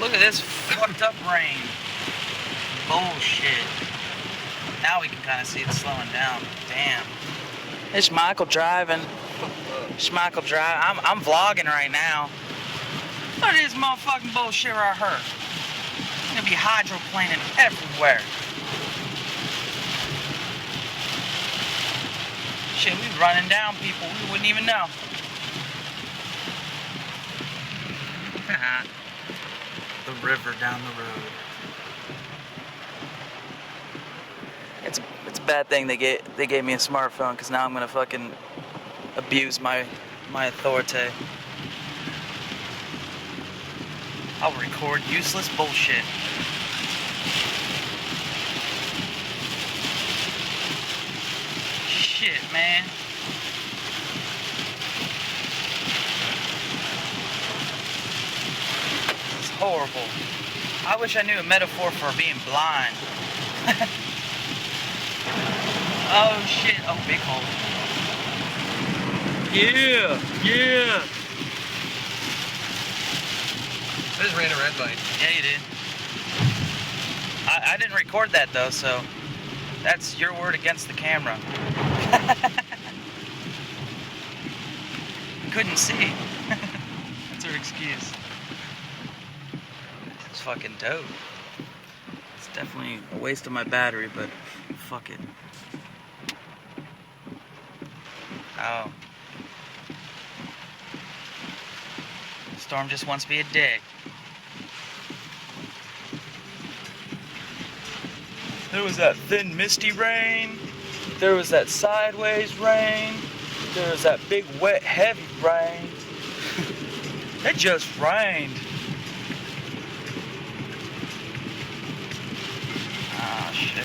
Look at this fucked up rain. Bullshit. Now we can kind of see it slowing down. Damn. It's Michael driving. It's Michael driving. I'm vlogging right now. Look at this motherfucking bullshit right here. It's gonna be hydroplaning everywhere. Shit, we running down people. We wouldn't even know. The river down the road. It's a bad thing they gave me a smartphone, because now I'm gonna fucking abuse my authority. I'll record useless bullshit. Shit, man. It's horrible. I wish I knew a metaphor for being blind. Oh shit. Oh, big hole. Yeah, yeah. I just ran a red light. Yeah, you did. I didn't record that though, so that's your word against the camera. Couldn't see. That's her excuse. It's fucking dope. It's definitely a waste of my battery, but fuck it. Oh. Storm just wants to be a dick. There was that thin misty rain. There was that sideways rain. There was that big wet heavy rain. It just rained.